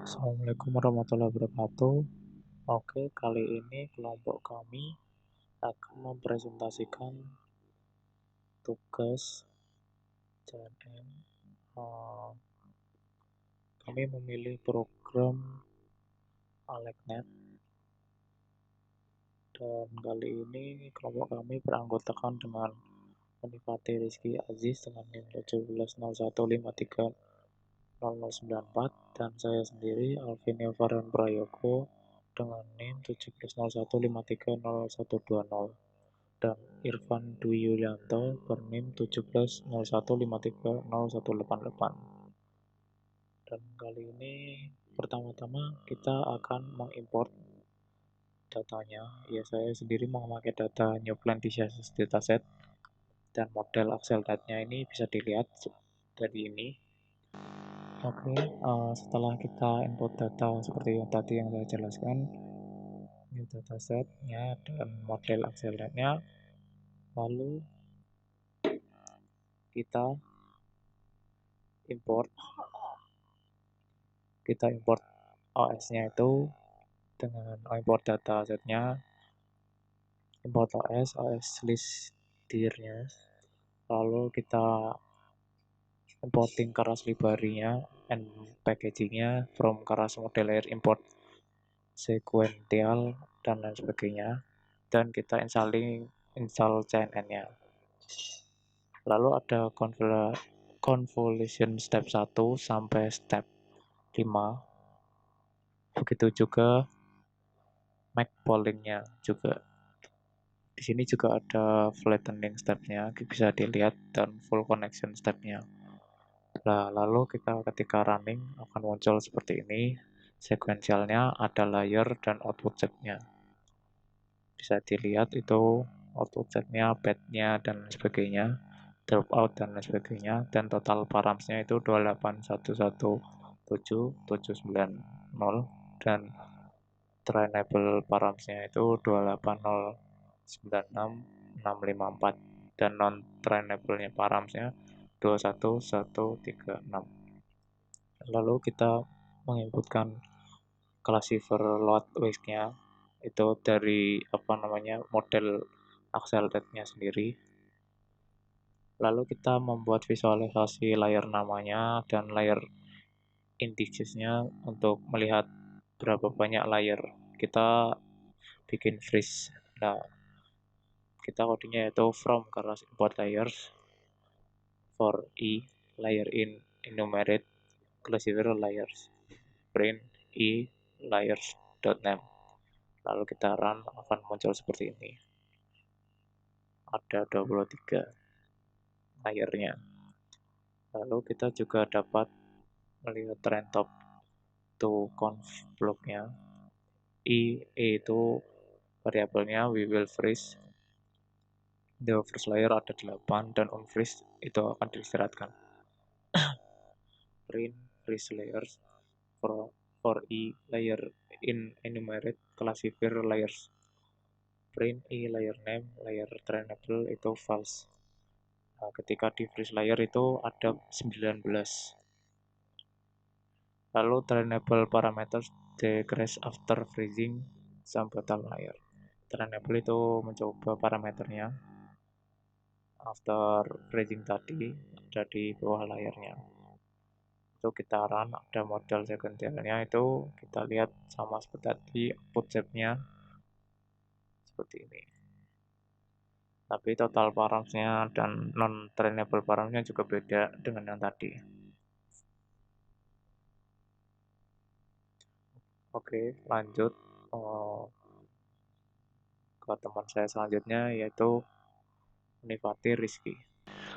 Assalamualaikum warahmatullahi wabarakatuh. Oke, kali ini kelompok kami akan mempresentasikan tugas CNN. Eh, Kami memilih program AlekNet dan kali ini kelompok kami beranggotakan dengan Unifati Rizky Aziz dengan NIM 1701530094 dan saya sendiri Alvin Yovaran Prayogo dengan NIM 1701530120 dan Irfan Dwi Yulianto bernim 1701530188. Dan kali ini pertama-tama kita akan mengimport datanya. Ya, saya sendiri memakai data New Plan Diseases Dataset dan model Excel datanya ini bisa dilihat dari ini. Oke, setelah kita input data seperti yang tadi yang saya jelaskan, ini datasetnya dan model Excel datanya, lalu kita import OS-nya itu dengan import data setnya, import OS list dir-nya, lalu kita importing keras library-nya and packaging-nya from keras model layer import sequential dan lain sebagainya, dan kita install CNN-nya. Lalu ada convolution step 1 sampai step 5. Begitu juga Mac polling-nya juga. Di sini juga ada flattening step-nya, bisa dilihat, dan full connection step-nya. Nah, lalu kita ketika running akan muncul seperti ini. Sequentialnya ada layer dan output set-nya. Bisa dilihat itu output set-nya, bed-nya, dan sebagainya, dropout dan lain sebagainya, dan total params-nya itu 2811770 dan trainable params-nya itu 2809664 dan non trainable-nya params-nya 21136. Lalu kita menginputkan classifier load weight-nya itu dari model Excel nya sendiri. Lalu kita membuat visualisasi layer namanya dan layer indices-nya untuk melihat berapa banyak layer. Kita bikin freeze. Nah, kita kodenya itu from keras import layers for layer in enumerate classifier layers print layers.name. Lalu kita run, akan muncul seperti ini. Ada 23 layernya. Lalu kita juga dapat melihat trend top to conf block-nya. E itu variabelnya we will freeze. The first layer ada 8 dan unfreeze itu akan diistirahatkan. Print freeze layers for layer in enumerate classifier layers. Print layer name layer trainable itu false. Nah, ketika di freeze layer itu ada 19. Lalu trainable parameters decrease after freezing some bottom layer. Trainable itu mencoba parameternya after freezing tadi ada di bawah layarnya. Itu kita run, ada model sekundernya itu kita lihat sama seperti tadi, output set-nya seperti ini. Tapi total params-nya dan non trainable params-nya juga beda dengan yang tadi. Oke, lanjut ke teman saya selanjutnya yaitu Unifati Rizky.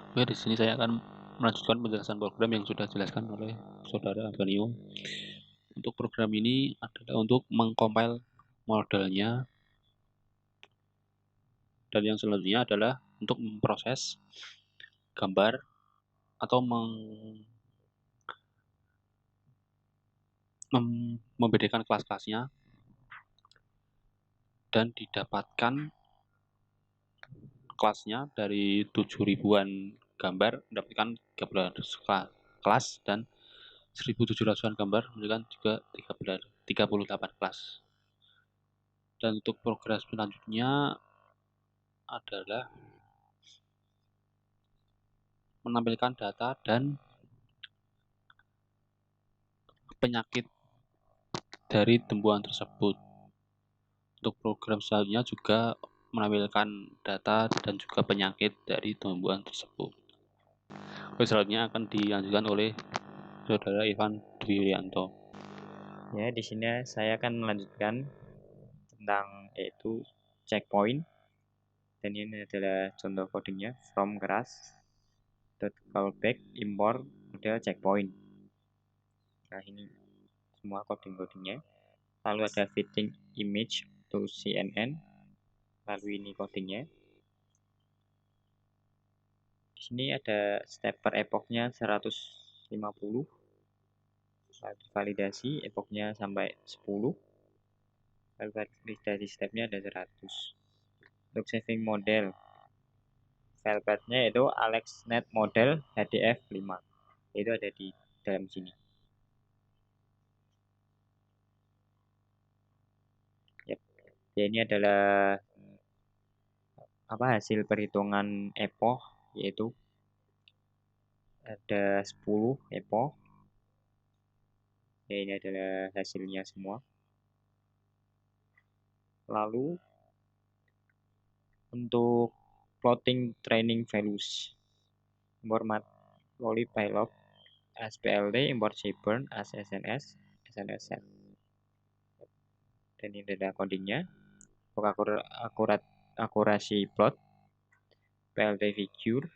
Oke, di sini saya akan melanjutkan penjelasan program yang sudah dijelaskan oleh saudara Antonio. Untuk program ini adalah untuk mengcompile modelnya, dan yang selanjutnya adalah untuk memproses gambar atau membedakan kelas-kelasnya dan didapatkan kelasnya dari 7 ribuan gambar, mendapatkan 13 kelas dan 1.700-an gambar menunjukkan juga 38 kelas. Dan untuk progres selanjutnya adalah menampilkan data dan penyakit dari tumbuhan tersebut. Untuk program selanjutnya juga menampilkan data dan juga penyakit dari tumbuhan tersebut. Selanjutnya akan dilanjutkan oleh Saudara Ivan Dwi Yulianto. Ya, di sini saya akan melanjutkan tentang yaitu checkpoint, dan ini adalah contoh codingnya from class callback import model checkpoint. Nah, ini semua codingnya. Lalu ada fitting image to CNN, lalu ini codingnya. Di sini ada step per epochnya 150, lalu validasi epochnya sampai 10, lalu validasi stepnya ada 100. Untuk saving model, file path-nya yaitu AlexNet model HDF5, itu ada di dalam sini. Ya, ini adalah hasil perhitungan epoch, yaitu ada 10 epoch. Ya, ini adalah hasilnya semua. Lalu untuk plotting training values, import matplotlib bylog SPLD, import Seaborn as SNS, SNS set. Dan ini adalah codingnya. Untuk akurasi plot, PLT figure.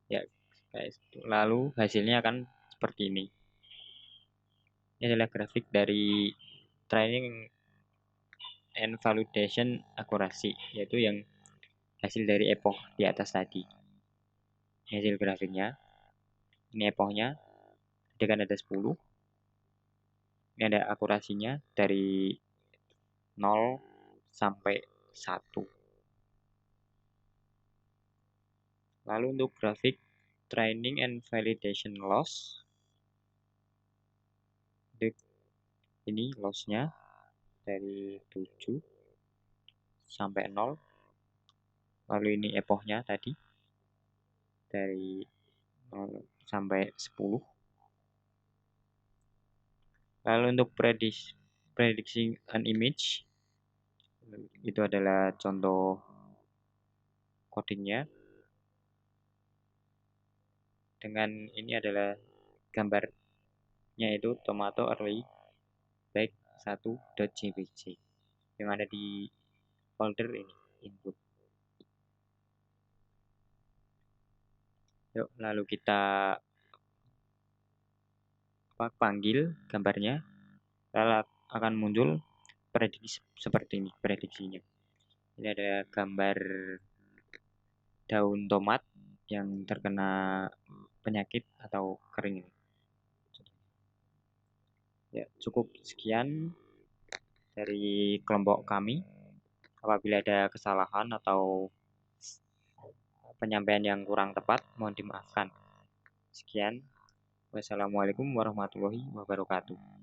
Ya, guys. Lalu hasilnya akan seperti ini. Ini adalah grafik dari training and validation akurasi, yaitu yang hasil dari epoch di atas tadi. Ini hasil grafiknya. Ini epochnya, dia kan ada 10. Ini ada akurasinya dari 0 sampai 1. Lalu untuk grafik training and validation loss, ini lossnya dari 7 sampai 0. Lalu ini epochnya tadi dari 0 sampai 10. Lalu untuk prediksi an image, itu adalah contoh codingnya. Dengan ini adalah gambarnya, itu tomato early bake 1.jpg yang ada di folder ini input. Yuk, lalu kita panggil gambarnya, lalu akan muncul prediksi seperti ini prediksinya. Ini ada gambar daun tomat yang terkena penyakit atau kering. Ya, cukup sekian dari kelompok kami. Apabila ada kesalahan atau penyampaian yang kurang tepat, mohon dimaafkan. Sekian. Wassalamualaikum warahmatullahi wabarakatuh.